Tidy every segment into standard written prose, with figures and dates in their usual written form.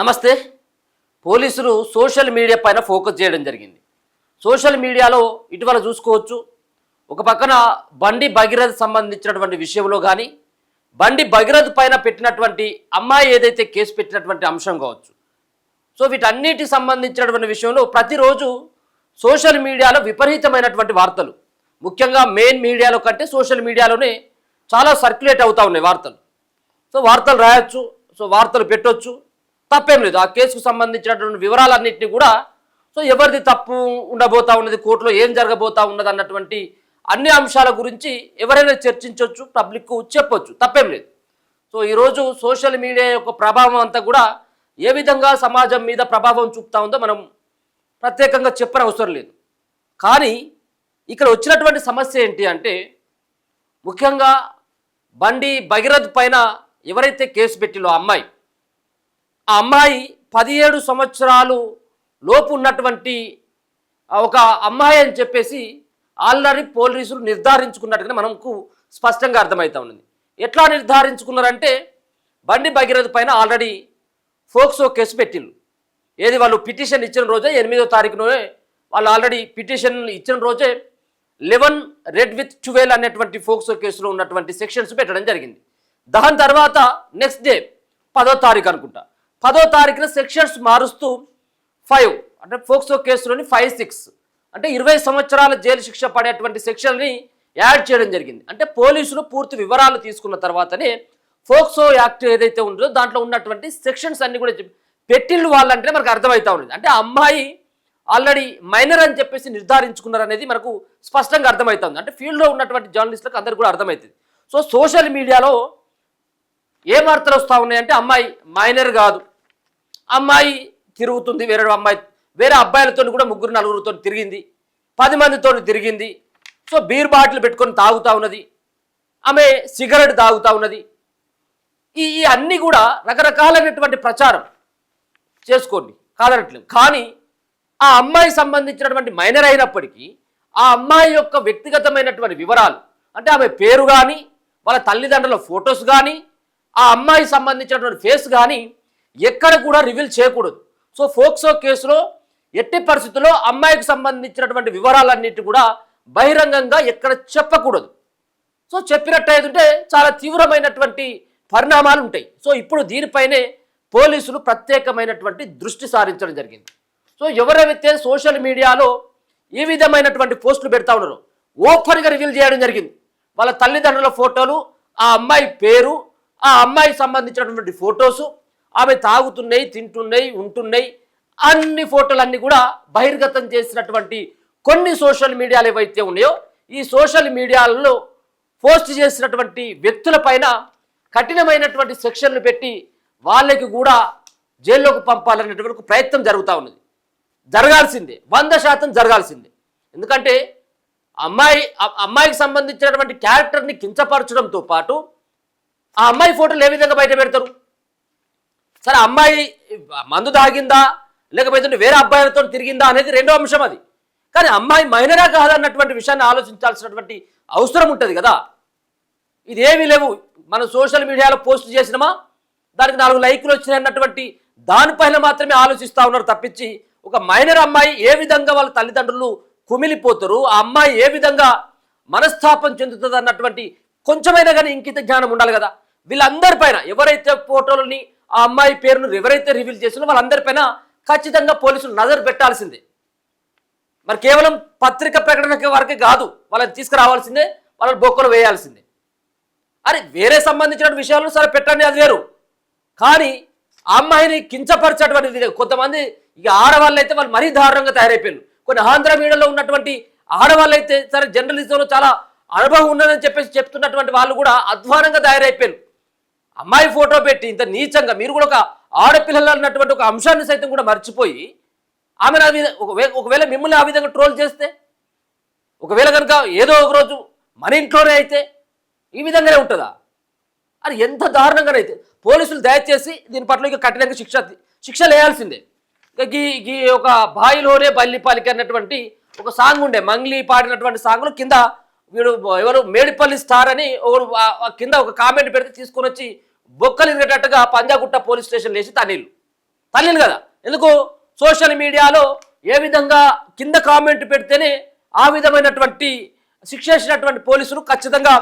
నమస్తే. పోలీసులు social media పైన ఫోకస్ చేయడం జరిగింది. సోషల్ మీడియాలో ఇటీవల చూసుకోవచ్చు, ఒక పక్కన బండి భగీరథ సంబంధించినటువంటి విషయంలో కానీ, బండి భగీరథ పైన పెట్టినటువంటి అమ్మాయి ఏదైతే కేసు పెట్టినటువంటి అంశం కావచ్చు, సో వీటన్నిటికి సంబంధించినటువంటి విషయంలో ప్రతిరోజు సోషల్ మీడియాలో విపరీతమైనటువంటి వార్తలు, ముఖ్యంగా మెయిన్ మీడియాలో కంటే సోషల్ మీడియాలోనే చాలా సర్క్యులేట్ అవుతూ ఉన్నాయి వార్తలు. సో వార్తలు రాయొచ్చు, సో వార్తలు పెట్టొచ్చు, తప్పేం లేదు. ఆ కేసుకు సంబంధించినటువంటి వివరాలన్నింటినీ కూడా సో ఎవరిది తప్పు ఉండబోతా ఉన్నది, కోర్టులో ఏం జరగబోతా ఉన్నది అన్నటువంటి అన్ని అంశాల గురించి ఎవరైనా చర్చించవచ్చు, పబ్లిక్కు చెప్పొచ్చు, తప్పేం లేదు. సో ఈరోజు సోషల్ మీడియా యొక్క ప్రభావం అంతా కూడా ఏ విధంగా సమాజం మీద ప్రభావం చూపుతా ఉందో మనం ప్రత్యేకంగా చెప్పని అవసరం లేదు. కానీ ఇక్కడ వచ్చినటువంటి సమస్య ఏంటి అంటే, ముఖ్యంగా బండి భగీరథ్ పైన ఎవరైతే కేసు పెట్టిలో ఆ అమ్మాయి 17 సంవత్సరాలు లోపు ఉన్నటువంటి ఒక అమ్మాయి అని చెప్పేసి ఆల్రెడీ పోలీసులు నిర్ధారించుకున్నట్టుగా మనకు స్పష్టంగా అర్థమవుతా ఉన్నది. ఎట్లా నిర్ధారించుకున్నారంటే, బండి భగీరథ్ పైన ఆల్రెడీ ఫోక్సో కేసు పెట్టిండ్రు. ఏది వాళ్ళు పిటిషన్ ఇచ్చిన రోజే 8వ తారీఖునే వాళ్ళు ఆల్రెడీ పిటిషన్ ఇచ్చిన రోజే 11 రెడ్ విత్ 12 అనేటువంటి ఫోక్సో కేసులో ఉన్నటువంటి సెక్షన్స్ పెట్టడం జరిగింది. దాని తర్వాత నెక్స్ట్ డే 10వ తారీఖు అనుకుంటా, 10వ తారీఖున సెక్షన్స్ మారుస్తూ 5 అంటే ఫోక్సో కేసులోని 5, 6 అంటే 20 సంవత్సరాల జైలు శిక్ష పడేటువంటి సెక్షన్ని యాడ్ చేయడం జరిగింది. అంటే పోలీసులు పూర్తి వివరాలు తీసుకున్న తర్వాతనే ఫోక్సో యాక్ట్ ఏదైతే ఉందో దాంట్లో ఉన్నటువంటి సెక్షన్స్ అన్ని కూడా పెట్టిళ్ళు వాళ్ళంటే మనకు అర్థమవుతా ఉన్నది. అంటే ఆ అమ్మాయి ఆల్రెడీ మైనర్ అని చెప్పేసి నిర్ధారించుకున్నారనేది మనకు స్పష్టంగా అర్థమవుతుంది. అంటే ఫీల్డ్లో ఉన్నటువంటి జర్నలిస్టులకు అందరికీ కూడా అర్థమవుతుంది. సో సోషల్ మీడియాలో ఏ వార్తలు వస్తూ ఉన్నాయంటే, అమ్మాయి మైనర్ కాదు, అమ్మాయి తిరుగుతుంది, వేరే అబ్బాయిలతో కూడా 3, 4 తిరిగింది, 10 మందితో తిరిగింది, సో బీర్ బాటిల్ పెట్టుకొని తాగుతూ ఉన్నది, ఆమె సిగరెట్ తాగుతూ ఉన్నది. ఈ అన్నీ కూడా రకరకాలైనటువంటి ప్రచారం చేసుకోండి, కాదనట్లేదు. కానీ ఆ అమ్మాయి సంబంధించినటువంటి మైనర్ అయినప్పటికీ ఆ అమ్మాయి యొక్క వ్యక్తిగతమైనటువంటి వివరాలు, అంటే ఆమె పేరు కానీ, వాళ్ళ తల్లిదండ్రుల ఫొటోస్ కానీ, ఆ అమ్మాయి సంబంధించినటువంటి ఫేస్ కానీ ఎక్కడ కూడా రివీల్ చేయకూడదు. సో ఫోక్సో కేసులో ఎట్టి పరిస్థితుల్లో అమ్మాయికి సంబంధించినటువంటి వివరాలన్నిటి కూడా బహిరంగంగా ఎక్కడ చెప్పకూడదు. సో చెప్పినట్టయితే చాలా తీవ్రమైనటువంటి పరిణామాలు ఉంటాయి. సో ఇప్పుడు దీనిపైనే పోలీసులు ప్రత్యేకమైనటువంటి దృష్టి సారించడం జరిగింది. సో ఎవరైతే సోషల్ మీడియాలో ఈ విధమైనటువంటి పోస్టులు పెడతా ఉన్నారో ఓపెన్గా రివీల్ చేయడం జరిగింది. వాళ్ళ తల్లిదండ్రుల ఫోటోలు, ఆ అమ్మాయి పేరు, ఆ అమ్మాయికి సంబంధించినటువంటి ఫొటోసు, ఆమె తాగుతున్నాయి, తింటున్నాయి, ఉంటున్నాయి, అన్ని ఫోటోలన్నీ కూడా బహిర్గతం చేసినటువంటి కొన్ని సోషల్ మీడియాలు ఏవైతే ఉన్నాయో ఈ సోషల్ మీడియాలలో పోస్ట్ చేసినటువంటి వ్యక్తులపైన కఠినమైనటువంటి సెక్షన్లు పెట్టి వాళ్ళకి కూడా జైల్లోకి పంపాలనేటువంటి ప్రయత్నం జరుగుతూ ఉన్నది. జరగాల్సిందే, 100% జరగాల్సిందే. ఎందుకంటే అమ్మాయికి సంబంధించినటువంటి క్యారెక్టర్ని కించపరచడంతో పాటు ఆ అమ్మాయి ఫోటోలు ఏ విధంగా బయట పెడతారు? సరే, అమ్మాయి మందు తాగిందా లేకపోతే వేరే అబ్బాయిలతో తిరిగిందా అనేది రెండో అంశం అది. కానీ అమ్మాయి మైనరా కాదన్నటువంటి విషయాన్ని ఆలోచించాల్సినటువంటి అవసరం ఉంటుంది కదా. ఇదేమీ లేవు, మనం సోషల్ మీడియాలో పోస్ట్ చేసినామా, దానికి 4 లైకులు వచ్చినాయన్నటువంటి దానిపైన మాత్రమే ఆలోచిస్తూ ఉన్నారు తప్పించి, ఒక మైనర్ అమ్మాయి ఏ విధంగా వాళ్ళ తల్లిదండ్రులు కుమిలిపోతారు, ఆ అమ్మాయి ఏ విధంగా మనస్తాపం చెందుతుంది అన్నటువంటి కొంచెమైనా కానీ ఇంకిత జ్ఞానం ఉండాలి కదా. వీళ్ళందరిపైన ఎవరైతే ఫోటోలని ఆ అమ్మాయి పేరును ఎవరైతే రివీల్ చేసినో వాళ్ళందరిపైన ఖచ్చితంగా పోలీసులు నజరు పెట్టాల్సిందే. మరి కేవలం పత్రిక ప్రకటనకి వరకే కాదు, వాళ్ళని తీసుకురావాల్సిందే, వాళ్ళని బొక్కలు వేయాల్సిందే. అరే వేరే సంబంధించిన విషయాలను సరే పెట్టండి, అది వేరు. కానీ ఆ అమ్మాయిని కించపరిచేటువంటి కొంతమంది ఇక ఆడవాళ్ళు అయితే వాళ్ళు మరీ దారుణంగా తయారైపోయారు. కొన్ని ఆంధ్ర మీడియాలో ఉన్నటువంటి ఆడవాళ్ళు అయితే సరే జర్నలిజంలో చాలా అనుభవం ఉన్నదని చెప్పేసి చెప్తున్నటువంటి వాళ్ళు కూడా అధ్వానంగా తయారైపోయారు. అమ్మాయి ఫోటో పెట్టి ఇంత నీచంగా మీరు కూడా ఒక ఆడపిల్లలు అన్నటువంటి ఒక అంశాన్ని సైతం కూడా మర్చిపోయి ఆమెను ఆ విధంగా ఒకవేళ మిమ్మల్ని ఆ విధంగా ట్రోల్ చేస్తే, ఒకవేళ కనుక ఏదో ఒక రోజు మన ఇంట్లోనే అయితే ఈ విధంగానే ఉంటుందా? అది ఎంత దారుణంగానైతే పోలీసులు దయచేసి దీని పట్ల ఇక కఠినంగా శిక్ష వేయాల్సిందే. ఈ ఒక బాయిలోనే బల్లిపాలికి అన్నటువంటి ఒక సాంగ్ ఉండే, మంగ్లీ పాడినటువంటి సాంగ్లో కింద వీడు ఎవరు మేడిపల్లి స్టార్ అని కింద ఒక కామెంట్ పెడితే తీసుకొని వచ్చి బొక్కలు ఇరిగేటట్టుగా పంజాగుట్ట పోలీస్ స్టేషన్ వేసి తనీళ్ళు తల్లిని కదా. ఎందుకు సోషల్ మీడియాలో ఏ విధంగా కింద కామెంట్ పెడితేనే ఆ విధమైనటువంటి శిక్ష వేసినటువంటి పోలీసులు ఖచ్చితంగా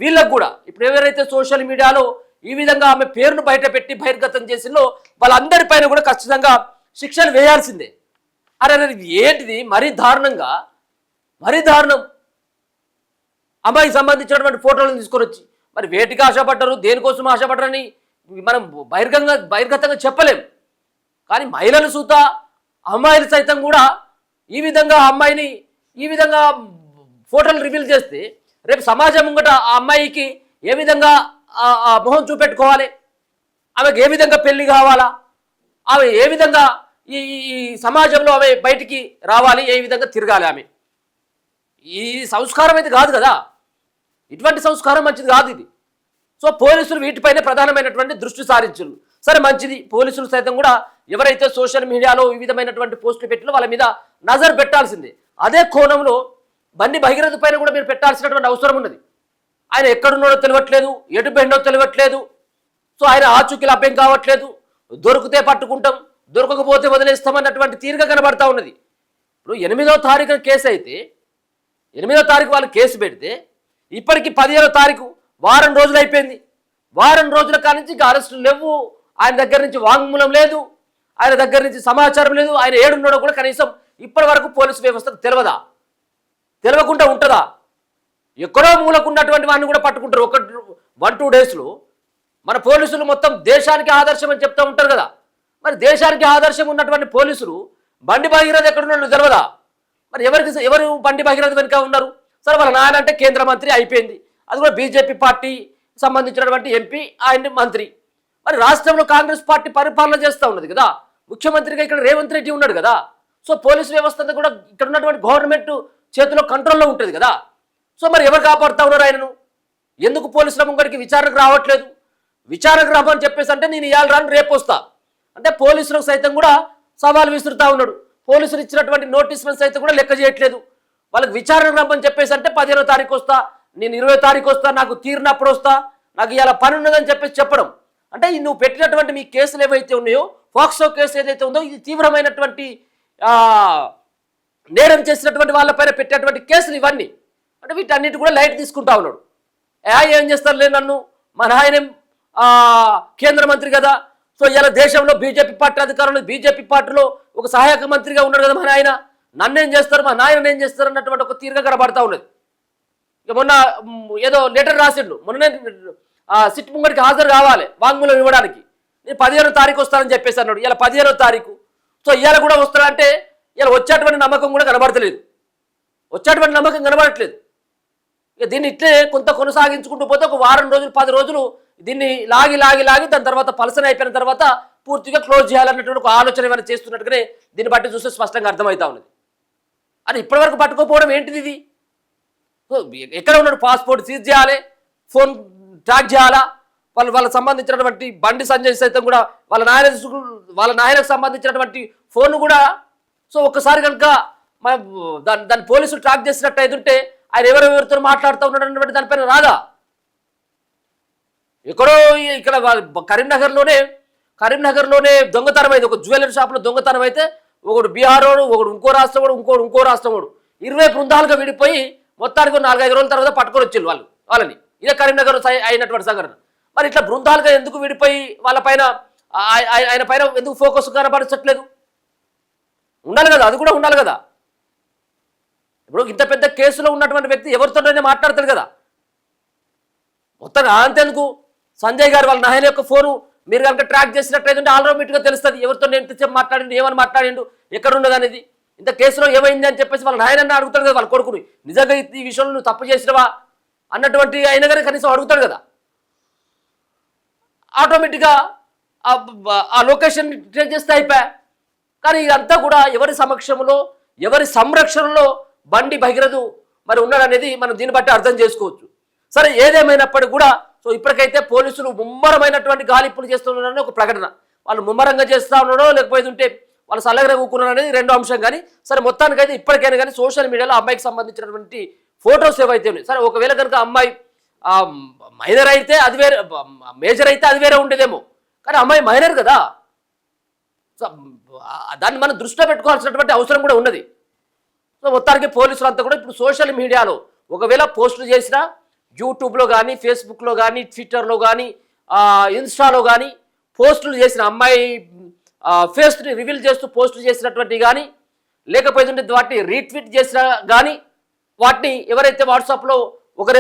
వీళ్ళకు కూడా ఇప్పుడు ఎవరైతే సోషల్ మీడియాలో ఈ విధంగా ఆమె పేరును బయట పెట్టి బహిర్గతం చేసిందో వాళ్ళందరిపైన కూడా ఖచ్చితంగా శిక్షలు వేయాల్సిందే. అరే ఇది ఏంటిది మరీ దారుణంగా, మరీ దారుణం. అమ్మాయికి సంబంధించినటువంటి ఫోటోలను తీసుకొని వచ్చి మరి వేటికి ఆశపడ్డారు, దేనికోసం ఆశపడ్డారని మనం బహిర్గతంగా చెప్పలేం. కానీ మహిళలు సూత అమ్మాయిలు సైతం కూడా ఈ విధంగా అమ్మాయిని ఈ విధంగా ఫోటోలు రివీల్ చేస్తే రేపు సమాజం ముంగట ఆ అమ్మాయికి ఏ విధంగా ఆ మొహం చూపెట్టుకోవాలి, ఆమెకు ఏ విధంగా పెళ్లి కావాలా, ఆమె ఏ విధంగా ఈ సమాజంలో ఆమె బయటికి రావాలి, ఏ విధంగా తిరగాలి ఆమె. ఈ సంస్కారం అయితే కాదు కదా, ఇటువంటి సంస్కారం మంచిది కాదు ఇది. సో పోలీసులు వీటిపైనే ప్రధానమైనటువంటి దృష్టి సారించారు. సరే మంచిది, పోలీసులు సైతం కూడా ఎవరైతే సోషల్ మీడియాలో ఈ విధమైనటువంటి పోస్టులు పెట్టినో వాళ్ళ మీద నజర్ పెట్టాల్సిందే. అదే కోణంలో బండి భగీరథ పైన కూడా మీరు పెట్టాల్సినటువంటి అవసరం ఉన్నది. ఆయన ఎక్కడున్నాడో తెలియట్లేదు, ఎటు పోయిండో తెలియట్లేదు. సో ఆయన ఆచూకీ లభ్యం కావట్లేదు, దొరికితే పట్టుకుంటాం, దొరకకపోతే వదిలేస్తామన్నటువంటి తీరుగా కనబడతా ఉన్నది. ఇప్పుడు 8వ తారీఖున కేసు అయితే 8వ తారీఖు వాళ్ళు కేసు పెడితే ఇప్పటికి 15వ తారీఖు వారం రోజులు అయిపోయింది. వారం రోజుల కానించి ఇంకా అరెస్టులు లేవు, ఆయన దగ్గర నుంచి వాంగ్మూలం లేదు, ఆయన దగ్గర నుంచి సమాచారం లేదు, ఆయన ఏడున్నాడో కూడా కనీసం ఇప్పటి వరకు పోలీసు వ్యవస్థకు తెలియదా, తెలియకుండా ఉంటుందా? ఎక్కడో మూలకున్నటువంటి వాడిని కూడా పట్టుకుంటారు. 1-2 డేస్లో మన పోలీసులు మొత్తం దేశానికి ఆదర్శం అని చెప్తూ ఉంటారు కదా. మరి దేశానికి ఆదర్శం ఉన్నటువంటి పోలీసులు బండి భగీరథ ఎక్కడున్నాడో తెలియదా? మరి ఎవరు బండి భగీరథ వెనుక ఉన్నారు? సరే వాళ్ళ నాయన అంటే కేంద్ర మంత్రి అయిపోయింది, అది కూడా బీజేపీ పార్టీ సంబంధించినటువంటి ఎంపీ, ఆయన మంత్రి. మరి రాష్ట్రంలో కాంగ్రెస్ పార్టీ పరిపాలన చేస్తూ ఉన్నది కదా, ముఖ్యమంత్రిగా ఇక్కడ రేవంత్ రెడ్డి ఉన్నాడు కదా. సో పోలీసు వ్యవస్థ అంతా కూడా ఇక్కడ ఉన్నటువంటి గవర్నమెంట్ చేతిలో కంట్రోల్లో ఉంటుంది కదా. సో మరి ఎవరు కాపాడుతూ ఉన్నారు ఆయనను? ఎందుకు పోలీసుల ముంగడికి విచారణకు రావట్లేదు? విచారణకు రామని చెప్పేసి అంటే నేను ఇవాళ రాను రేపు వస్తా అంటే పోలీసులకు సైతం కూడా సవాల్ విసురుతూ ఉన్నాడు. పోలీసులు ఇచ్చినటువంటి నోటీసులను సైతం కూడా లెక్క చేయట్లేదు. వాళ్ళకి విచారణకు రమ్మని చెప్పేసి అంటే 15వ తారీఖు వస్తా, నేను 20వ తారీఖు వస్తా, నాకు తీరినప్పుడు వస్తా, నాకు ఇలా పని ఉన్నదని చెప్పేసి చెప్పడం. అంటే నువ్వు పెట్టినటువంటి మీ కేసులు ఏవైతే ఉన్నాయో, ఫాక్సో కేసు ఏదైతే ఉందో ఇది తీవ్రమైనటువంటి నేరం చేసినటువంటి వాళ్ళపైన పెట్టేటువంటి కేసులు ఇవన్నీ. అంటే వీటన్నిటి కూడా లైట్ తీసుకుంటా ఉన్నాడు. ఏం చేస్తారులే నన్ను, మా నాయనేం కేంద్ర మంత్రి కదా. సో ఇలా దేశంలో బీజేపీ పార్టీ అధికారంలో, బీజేపీ పార్టీలో ఒక సహాయక మంత్రిగా ఉన్నాడు కదా మా నాయన, నన్నేం చేస్తారు, మా నాయన ఏం చేస్తారు అన్నటువంటి ఒక తీరుగా కనబడతా ఉన్నది. ఇక మొన్న ఏదో లెటర్ రాసిండు, మొన్ననే సిట్ ముంగడికి హాజరు కావాలి వాంగ్మూలం ఇవ్వడానికి, నేను 15వ తారీఖు వస్తానని చెప్పేసి అన్నాడు. ఇలా 15వ తారీఖు. సో ఇవాళ కూడా వస్తాడంటే ఇలా వచ్చేటువంటి నమ్మకం కూడా కనబడతలేదు, వచ్చేటువంటి నమ్మకం కనబడట్లేదు. ఇక దీన్ని ఇట్లే కొంత కొనసాగించుకుంటూ పోతే ఒక వారం రోజులు 10 రోజులు దీన్ని లాగి దాని తర్వాత పలసన అయిపోయిన తర్వాత పూర్తిగా క్లోజ్ చేయాలన్నటువంటి ఒక ఆలోచన ఏమైనా చేస్తున్నట్టుగానే దీన్ని బట్టి చూస్తే స్పష్టంగా అర్థమవుతా ఉన్నది. అని ఇప్పటివరకు పట్టుకోపోవడం ఏంటిది ఇది? ఎక్కడ ఉన్నాడు? పాస్పోర్ట్ సీజ్ చేయాలి, ఫోన్ ట్రాక్ చేయాలా, వాళ్ళకి సంబంధించినటువంటి బండి సంజయ్ సైతం కూడా వాళ్ళ నాయనకు సంబంధించినటువంటి ఫోన్ కూడా. సో ఒక్కసారి కనుక మనం దాన్ని పోలీసులు ట్రాక్ చేసినట్టు అయితే ఆయన ఎవరెవరితో మాట్లాడుతూ ఉన్నాడు అన్నటువంటి దానిపైన రాదా? ఎక్కడో ఇక్కడ కరీంనగర్లోనే దొంగతనం అయితే, ఒక జ్యువెలరీ షాప్లో దొంగతనం అయితే ఒకడు బీహార్ వాడు, ఒకడు ఇంకో రాష్ట్రం వాడు, ఇంకో రాష్ట్రం వాడు 20 బృందాలుగా విడిపోయి మొత్తానికి 4-5 రోజుల తర్వాత పట్టుకొని వచ్చారు వాళ్ళని. ఇదే కరీంనగర్ అయినటువంటి సంఘటన. మరి ఇట్లా బృందాలుగా ఎందుకు విడిపోయి వాళ్ళ పైన ఆయన పైన ఎందుకు ఫోకస్ కనబడించట్లేదు? ఉండాలి కదా, అది కూడా ఉండాలి కదా. ఇప్పుడు ఇంత పెద్ద కేసులో ఉన్నటువంటి వ్యక్తి ఎవరితోనే మాట్లాడతాడు కదా. మొత్తం అంతేందుకు సంజయ్ గారు వాళ్ళ నాయన యొక్క ఫోను మీరు కనుక ట్రాక్ చేసినట్లయితే ఆల్టోమేటిక్గా తెలుస్తుంది ఎవరితో ఎంతసేపు మాట్లాడిండు, ఏమని మాట్లాడిండు, ఎక్కడ ఉండదు అనేది. ఇంత కేసులో ఏమైంది అని చెప్పేసి వాళ్ళ నాయనన్న అడుగుతాడు కదా, వాళ్ళ కొడుకుని నిజంగా ఈ విషయంలో నువ్వు తప్పు చేసినవా అన్నటువంటి అయినా కానీ కనీసం అడుగుతాడు కదా. ఆటోమేటిక్గా ఆ లొకేషన్ ట్రేస్ చేస్తే అయిపోయా. కానీ ఇదంతా కూడా ఎవరి సమక్షంలో, ఎవరి సంరక్షణలో బండి భగీరథు మరి ఉన్నాడనేది మనం దీన్ని బట్టి అర్థం చేసుకోవచ్చు. సరే ఏదేమైనప్పటికీ కూడా సో ఇప్పటికైతే పోలీసులు ముమ్మరమైనటువంటి గాలింపులు చేస్తున్నారని ఒక ప్రకటన. వాళ్ళు ముమ్మరంగా చేస్తూ ఉన్నాడో లేకపోతే ఉంటే వాళ్ళు సల్లగర కూకున్నారు అనేది రెండో అంశం. కానీ సరే మొత్తానికైతే ఇప్పటికైనా కానీ సోషల్ మీడియాలో అమ్మాయికి సంబంధించినటువంటి ఫొటోస్ ఏవైతే ఉన్నాయి, సరే ఒకవేళ కనుక అమ్మాయి మైనర్ అయితే అది వేరే, మేజర్ అయితే అది వేరే ఉండేదేమో. కానీ అమ్మాయి మైనర్ కదా, సో దాన్ని మనం దృష్టిలో పెట్టుకోవాల్సినటువంటి అవసరం కూడా ఉన్నది. సో మొత్తానికి పోలీసులు అంతా కూడా ఇప్పుడు సోషల్ మీడియాలో ఒకవేళ పోస్టులు చేసినా యూట్యూబ్లో కానీ ఫేస్బుక్లో కానీ ట్విట్టర్లో కానీ ఇన్స్టాలో కానీ పోస్టులు చేసిన అమ్మాయి ఫేస్ని రివీల్ చేస్తూ పోస్టులు చేసినటువంటి కానీ లేకపోతే వాటిని రీట్వీట్ చేసినా కానీ వాటిని ఎవరైతే వాట్సాప్లో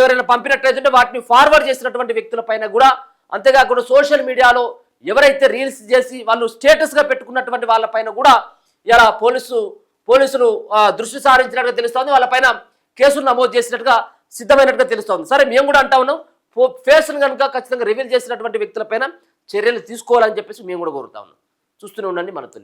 ఎవరైనా పంపినట్లయితే వాటిని ఫార్వర్డ్ చేసినటువంటి వ్యక్తులపైన కూడా, అంతేకాకుండా సోషల్ మీడియాలో ఎవరైతే రీల్స్ చేసి వాళ్ళు స్టేటస్గా పెట్టుకున్నటువంటి వాళ్ళపైన కూడా ఇలా పోలీసులు దృష్టి సారించినట్టుగా తెలుస్తోంది. వాళ్ళపైన కేసులు నమోదు చేసినట్టుగా సిద్ధమైనట్టుగా తెలుస్తోంది. సరే, మేము కూడా అంటా ఉన్నాం, ఫేస్ను కనుక ఖచ్చితంగా రివీల్ చేసినటువంటి వ్యక్తులపైన చర్యలు తీసుకోవాలని చెప్పేసి మేము కూడా కోరుతా ఉన్నాం. చూస్తూనే ఉండండి మన తొలి.